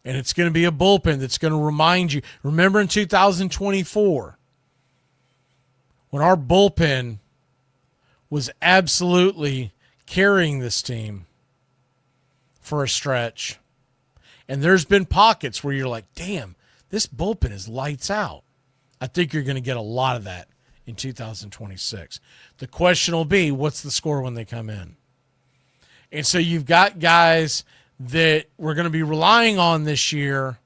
And it's going to be a bullpen that's going to remind you. Remember in 2024, when our bullpen was absolutely carrying this team for a stretch. And there's been pockets where you're like, damn, this bullpen is lights out. I think you're going to get a lot of that in 2026. The question will be, what's the score when they come in? And so you've got guys that we're going to be relying on this year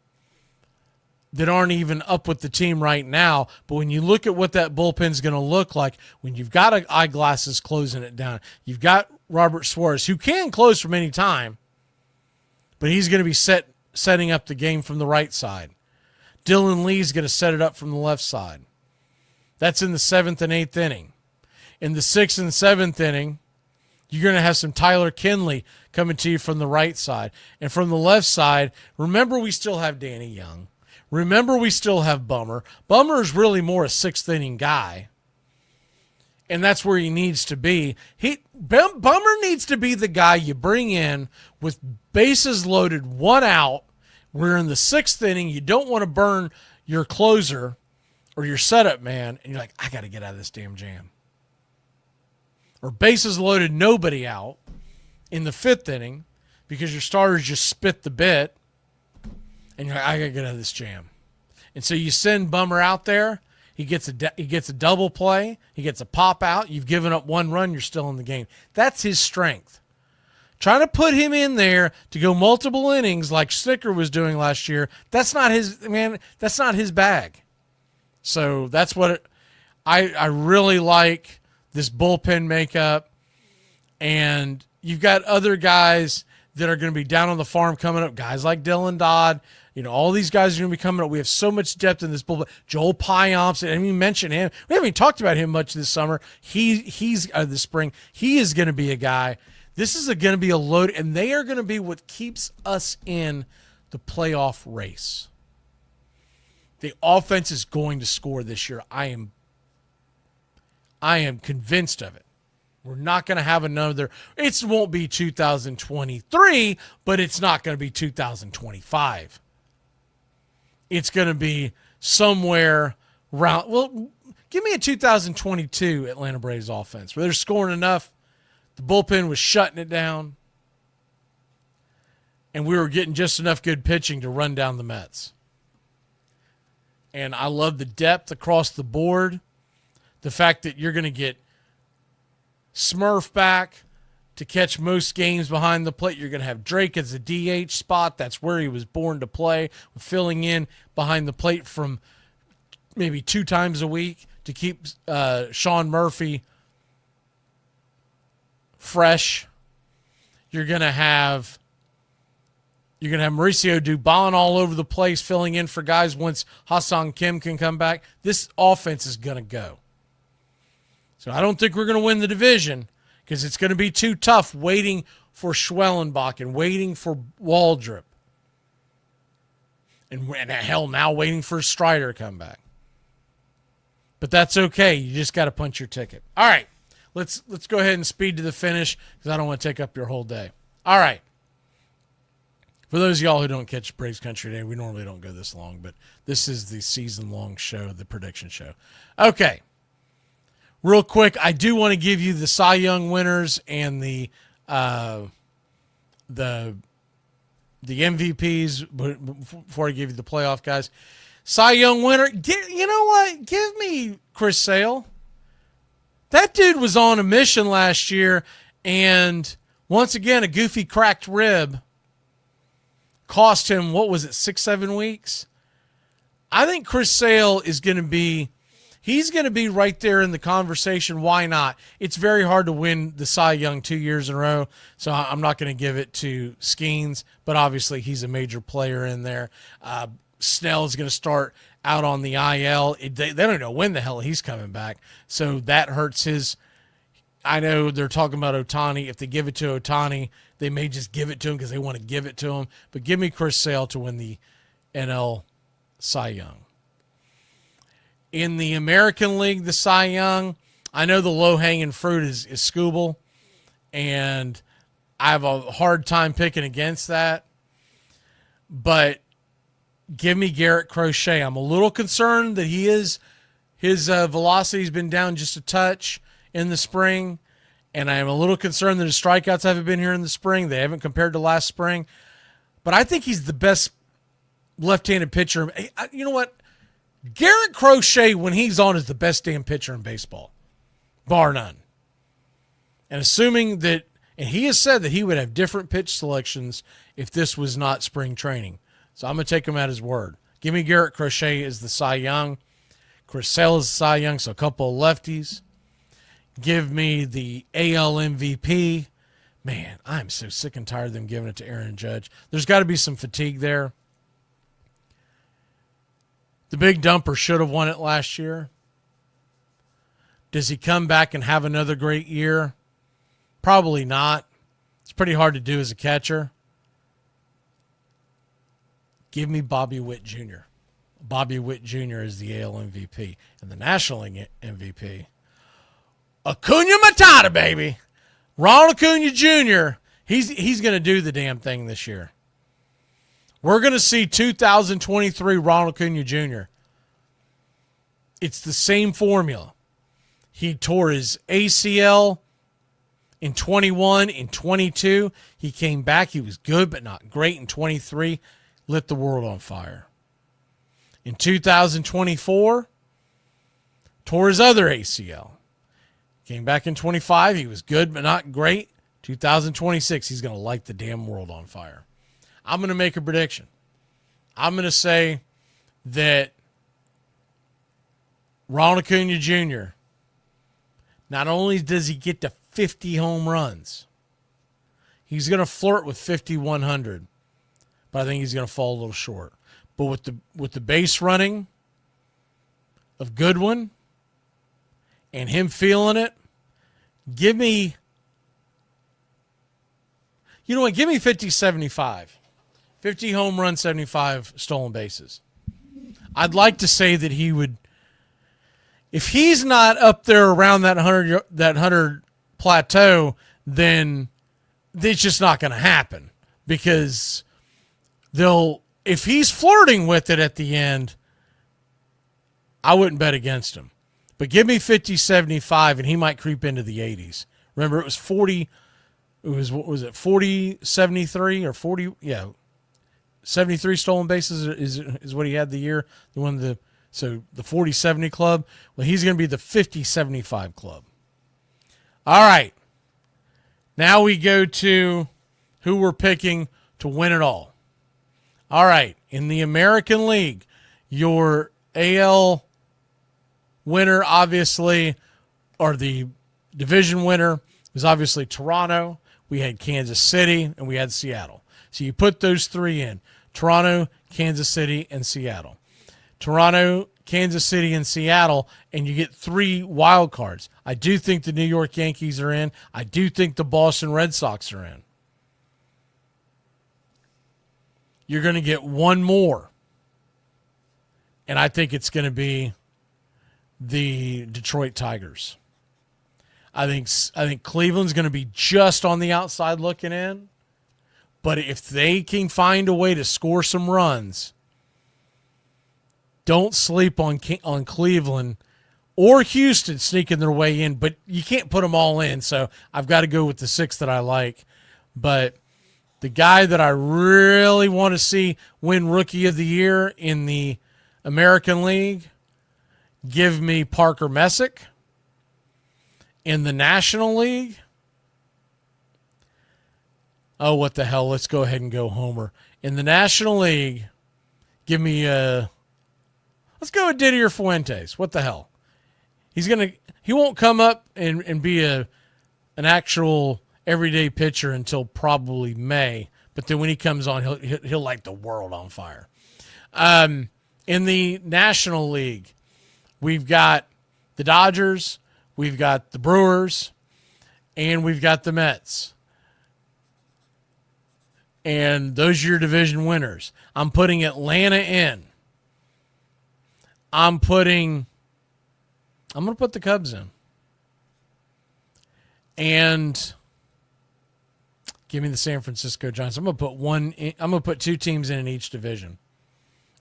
that aren't even up with the team right now. But when you look at what that bullpen's going to look like, when you've got eyeglasses closing it down, you've got Robert Suarez, who can close from any time, but he's going to be setting up the game from the right side. Dylan Lee's going to set it up from the left side. That's in the 7th and 8th inning. In the 6th and 7th inning, you're going to have some Tyler Kinley coming to you from the right side. And from the left side, remember we still have Danny Young. Remember we still have Bummer. Bummer is really more a 6th inning guy. And that's where he needs to be. Bummer needs to be the guy you bring in with bases loaded, 1 out. We're in the 6th inning. You don't want to burn your closer or your setup man. And you're like, I got to get out of this damn jam. Or bases loaded, nobody out in the 5th inning because your starters just spit the bit. And you're like, I got to get out of this jam. And so you send Bummer out there. He gets a double play. He gets a pop out. You've given up 1 run. You're still in the game. That's his strength. Trying to put him in there to go multiple innings like Snicker was doing last year, that's not his, man, that's not his bag. So that's what I really like this bullpen makeup. And you've got other guys that are going to be down on the farm coming up, guys like Dylan Dodd. You know, all these guys are going to be coming up. We have so much depth in this bullpen. Joel Pyomps, and we mentioned him. We haven't even talked about him much this summer. He's this spring. He is going to be a guy. This is going to be a load, and they are going to be what keeps us in the playoff race. The offense is going to score this year. I am convinced of it. We're not going to have another. It won't be 2023, but it's not going to be 2025. It's going to be somewhere around. Well, give me a 2022 Atlanta Braves offense where they're scoring enough. The bullpen was shutting it down, and we were getting just enough good pitching to run down the Mets. And I love the depth across the board. The fact that you're going to get Smurf back to catch most games behind the plate. You're going to have Drake as a DH spot. That's where he was born to play, filling in behind the plate from maybe 2 times a week to keep Sean Murphy fresh. You're going to have Mauricio Dubon all over the place, filling in for guys once Ha-Seong Kim can come back. This offense is going to go. So I don't think we're going to win the division because it's going to be too tough waiting for Schwellenbach and waiting for Waldrop. And hell, now waiting for Strider to come back. But that's okay. You just got to punch your ticket. All right. Let's go ahead and speed to the finish because I don't want to take up your whole day. All right. For those of y'all who don't catch Braves Country Day, we normally don't go this long, but this is the season-long show, the prediction show. Okay. Real quick, I do want to give you the Cy Young winners and the MVPs before I give you the playoff guys. Cy Young winner, you know what? Give me Chris Sale. That dude was on a mission last year, and once again, a goofy cracked rib cost him, 6-7 weeks? I think Chris Sale is going to be, he's going to be right there in the conversation. Why not? It's very hard to win the Cy Young 2 years in a row, so I'm not going to give it to Skeens, but obviously he's a major player in there. Snell is going to start out on the IL. They don't know when the hell he's coming back, so that hurts his. I know they're talking about Ohtani. If they give it to Ohtani, they may just give it to him because they want to give it to him. But give me Chris Sale to win the NL Cy Young. In the American League, the Cy Young, I know the low-hanging fruit is Skubal, and I have a hard time picking against that. But give me Garrett Crochet. I'm a little concerned that his velocity's been down just a touch in the spring, and I am a little concerned that his strikeouts haven't been here in the spring. They haven't compared to last spring. But I think he's the best left-handed pitcher. You know what? Garrett Crochet, when he's on, is the best damn pitcher in baseball, bar none. And assuming that, and he has said that he would have different pitch selections if this was not spring training. So I'm going to take him at his word. Give me Garrett Crochet as the Cy Young. Chris Sale is the Cy Young, so a couple of lefties. Give me the AL MVP. Man, I'm so sick and tired of them giving it to Aaron Judge. There's got to be some fatigue there. The big dumper should have won it last year. Does he come back and have another great year? Probably not. It's pretty hard to do as a catcher. Give me Bobby Witt Jr. Bobby Witt Jr. is the AL MVP. And the National League MVP, Acuna Matata, baby. Ronald Acuna Jr., he's going to do the damn thing this year. We're going to see 2023 Ronald Acuna Jr. It's the same formula. He tore his ACL in 21, in 22. He came back. He was good, but not great. In 23, lit the world on fire. In 2024, tore his other ACL. Came back in 25. He was good, but not great. 2026, he's going to light the damn world on fire. I'm going to make a prediction. I'm going to say that Ronald Acuna Jr., not only does he get to 50 home runs, he's going to flirt with 5,100, but I think he's going to fall a little short. But with the base running of Goodwin and him feeling it, give me 50-75. 50 home runs, 75 stolen bases. I'd like to say that he would, if he's not up there around that 100 plateau, then it's just not going to happen, because if he's flirting with it at the end, I wouldn't bet against him. But give me 50-75, and he might creep into the 80s. Remember, it was 40. It was it 40-73 or 40? Yeah, 73 stolen bases is what he had the year. The 40-70 club. Well, he's going to be the 50-75 club. All right. Now we go to who we're picking to win it all. All right. In the American League, your AL winner, obviously, or the division winner, was obviously Toronto. We had Kansas City, and we had Seattle. So you put those three in: Toronto, Kansas City, and Seattle. Toronto, Kansas City, and Seattle, and you get 3 wild cards. I do think the New York Yankees are in. I do think the Boston Red Sox are in. You're going to get one more, and I think it's going to be the Detroit Tigers. I think Cleveland's going to be just on the outside looking in, but if they can find a way to score some runs, don't sleep on Cleveland or Houston sneaking their way in, but you can't put them all in, so I've got to go with the 6 that I like. But the guy that I really want to see win Rookie of the Year in the American League, give me Parker Messick. In the National League, oh, what the hell? Let's go ahead and go Homer. In the National League, give me let's go with Didier Fuentes. What the hell? He won't come up and be an actual everyday pitcher until probably May. But then when he comes on, he'll light the world on fire. In the National League, we've got the Dodgers, we've got the Brewers, and we've got the Mets. And those are your division winners. I'm putting Atlanta in. I'm going to put the Cubs in. And give me the San Francisco Giants. I'm going to put 2 teams in each division.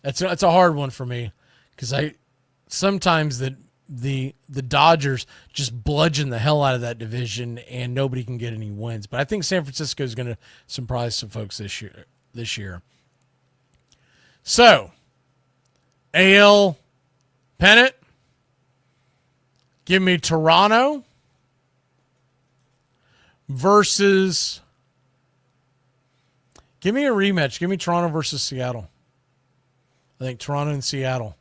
That's a hard one for me because sometimes the Dodgers just bludgeon the hell out of that division and nobody can get any wins. But I think San Francisco is going to surprise some folks this year. So, AL pennant, give me Toronto versus. Give me a rematch. Give me Toronto versus Seattle. I think Toronto and Seattle.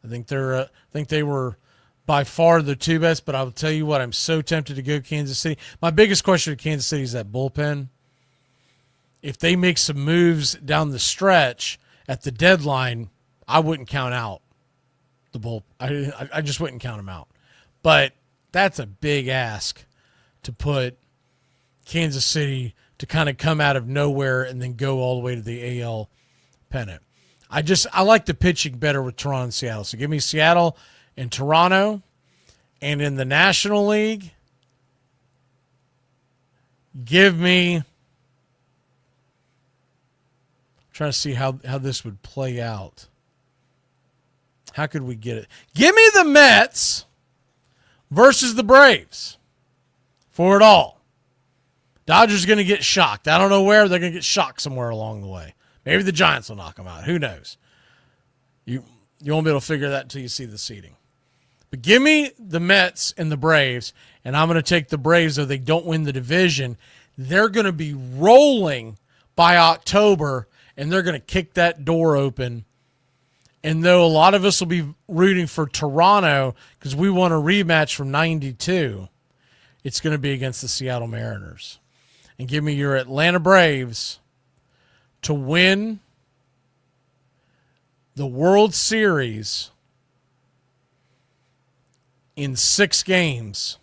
I think they were by far the two best, but I'll tell you what, I'm so tempted to go Kansas City. My biggest question with Kansas City is that bullpen. If they make some moves down the stretch at the deadline, I wouldn't count out the bull. I just wouldn't count them out. But that's a big ask to put Kansas City to kind of come out of nowhere and then go all the way to the AL pennant. I like the pitching better with Toronto and Seattle. So give me Seattle and Toronto. And in the National League, give me. I'm trying to see how this would play out. How could we get it? Give me the Mets versus the Braves for it all. Dodgers going to get shocked. I don't know where. They're going to get shocked somewhere along the way. Maybe the Giants will knock them out. Who knows? You won't be able to figure that until you see the seeding. But give me the Mets and the Braves, and I'm going to take the Braves, though they don't win the division. They're going to be rolling by October, and they're going to kick that door open. And though a lot of us will be rooting for Toronto because we want a rematch from 92, it's going to be against the Seattle Mariners. And give me your Atlanta Braves to win the World Series in 6 games.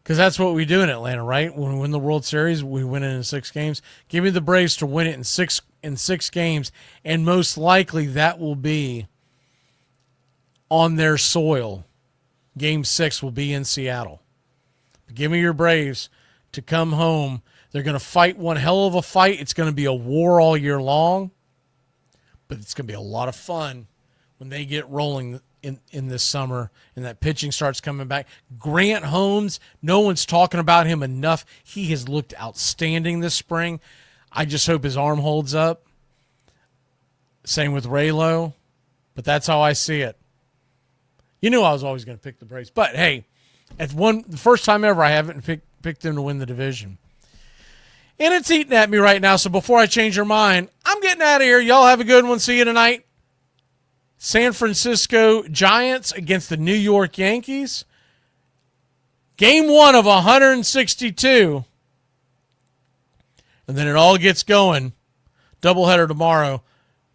Because that's what we do in Atlanta, right? When we win the World Series, we win it in 6 games. Give me the Braves to win it in six games, and most likely that will be on their soil. Game 6 will be in Seattle. But give me your Braves to come home. They're going to fight one hell of a fight. It's going to be a war all year long, but it's going to be a lot of fun when they get rolling in this summer and that pitching starts coming back. Grant Holmes, no one's talking about him enough. He has looked outstanding this spring. I just hope his arm holds up. Same with Raylo, but that's how I see it. You knew I was always going to pick the Braves, but hey, the first time ever I haven't picked them to win the division. And it's eating at me right now, so before I change your mind, I'm getting out of here. Y'all have a good one. See you tonight. San Francisco Giants against the New York Yankees. Game 1 of 162. And then it all gets going. Doubleheader tomorrow.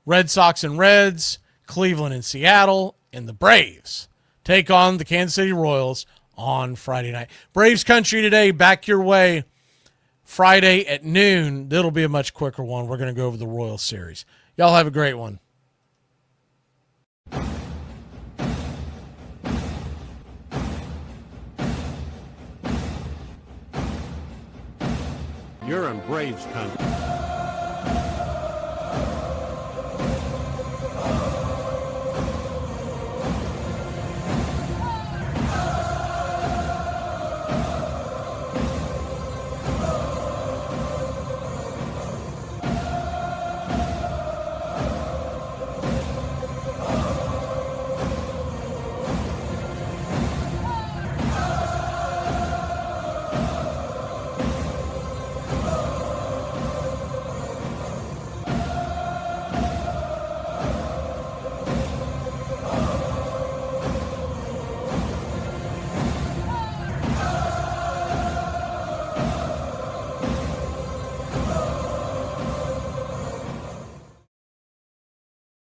Red Sox and Reds, Cleveland and Seattle, and the Braves take on the Kansas City Royals on Friday night. Braves country today, back your way. Friday at noon, that'll be a much quicker one. We're going to go over the Royal Series. Y'all have a great one. You're in Braves country.